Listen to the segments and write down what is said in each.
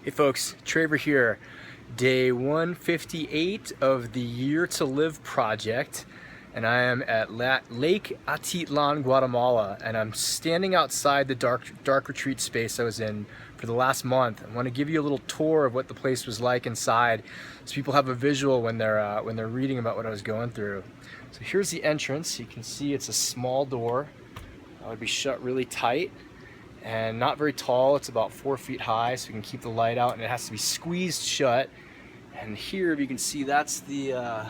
Hey folks, Traver here. Day 158 of the Year to Live project, and I am at Lake Atitlan, Guatemala, and I'm standing outside the dark retreat space I was in for the last month. I want to give you a little tour of what the place was like inside, so people have a visual when they're reading about what I was going through. So here's the entrance. You can see it's a small door. It would be shut really tight and not very tall. It's about 4 feet high, so we can keep the light out, and it has to be squeezed shut. And here, if you can see, that's the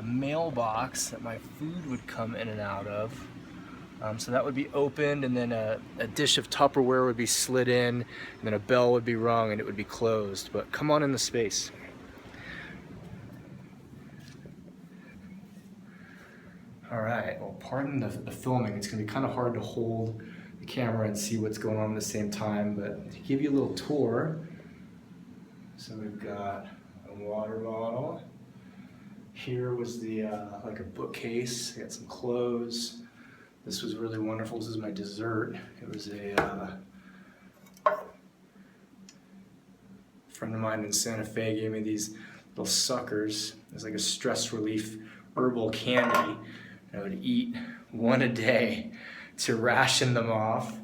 mailbox that my food would come in and out of. So that would be opened, and then a dish of Tupperware would be slid in, and then a bell would be rung, and it would be closed. But come on in the space. All right, well, pardon the filming. It's gonna be kind of hard to hold the camera and see what's going on at the same time, but to give you a little tour, so we've got a water bottle. Here was the like a bookcase. I got some clothes. This was really wonderful. This is my dessert. It was a friend of mine in Santa Fe gave me these little suckers. It's like a stress relief herbal candy. I would eat one a day to ration them off.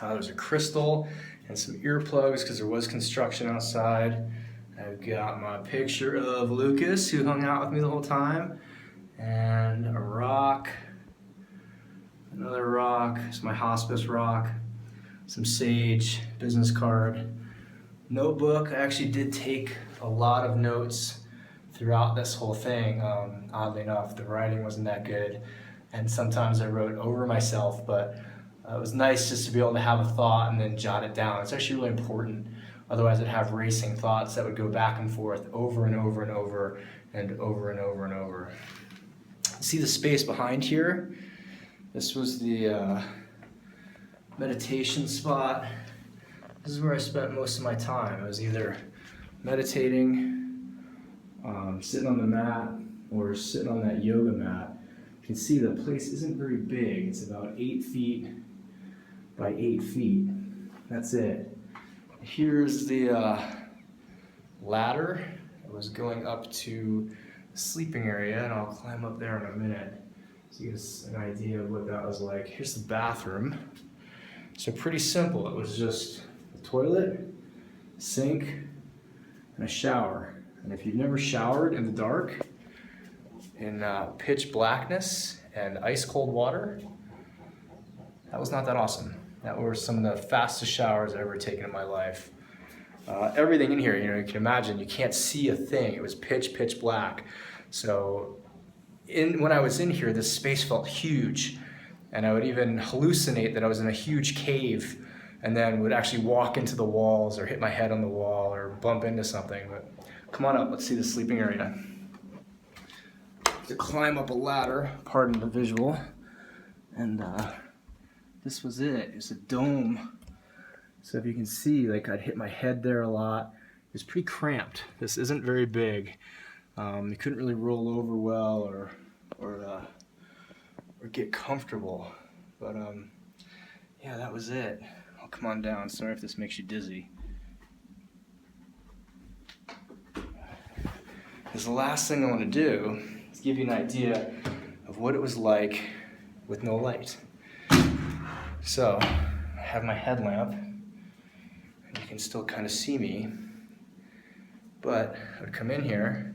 There's a crystal and some earplugs because there was construction outside. I've got my picture of Lucas, who hung out with me the whole time, and a rock, another rock. It's my hospice rock, some sage, business card, notebook. I actually did take a lot of notes throughout this whole thing. Oddly enough, the writing wasn't that good, and sometimes I wrote over myself, but it was nice just to be able to have a thought and then jot it down. It's actually really important. Otherwise, I'd have racing thoughts that would go back and forth over and over and over and over and over and over. See the space behind here? This was the meditation spot. This is where I spent most of my time. I was either meditating, sitting on the mat, or sitting on that yoga mat. You can see the place isn't very big. It's about 8 feet by 8 feet. That's it. Here's the ladder. It was going up to the sleeping area, and I'll climb up there in a minute so you get an idea of what that was like. Here's the bathroom. So pretty simple. It was just a toilet, sink, and a shower. And if you've never showered in the dark, in pitch blackness and ice cold water, that was not that awesome. That were some of the fastest showers I've ever taken in my life. Everything in here, you can imagine, you can't see a thing. It was pitch black. So when I was in here, this space felt huge, and I would even hallucinate that I was in a huge cave, and then would actually walk into the walls or hit my head on the wall or bump into something. But come on up, let's see the sleeping area. To climb up a ladder, pardon the visual, and this was it. It's a dome. So if you can see, like, I'd hit my head there a lot. It was pretty cramped. This isn't very big. You couldn't really roll over well or get comfortable. But yeah, that was it. I'll come on down. Sorry if this makes you dizzy. Because the last thing I want to do is give you an idea of what it was like with no light. So I have my headlamp, and you can still kind of see me, but I would come in here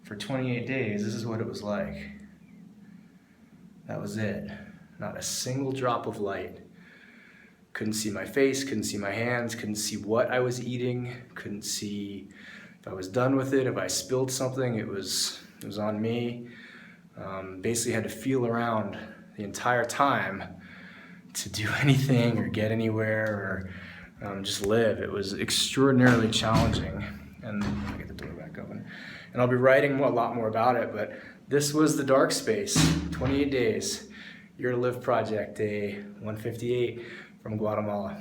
for 28 days. This is what it was like. That was it. Not a single drop of light. Couldn't see my face, couldn't see my hands, couldn't see what I was eating, couldn't see if I was done with it. If I spilled something, it was on me. Basically had to feel around the entire time to do anything or get anywhere or just live. It was extraordinarily challenging. And I'll get the door back open. And I'll be writing a lot more about it, but this was the dark space, 28 days, Year to Live project, day 158 from Guatemala.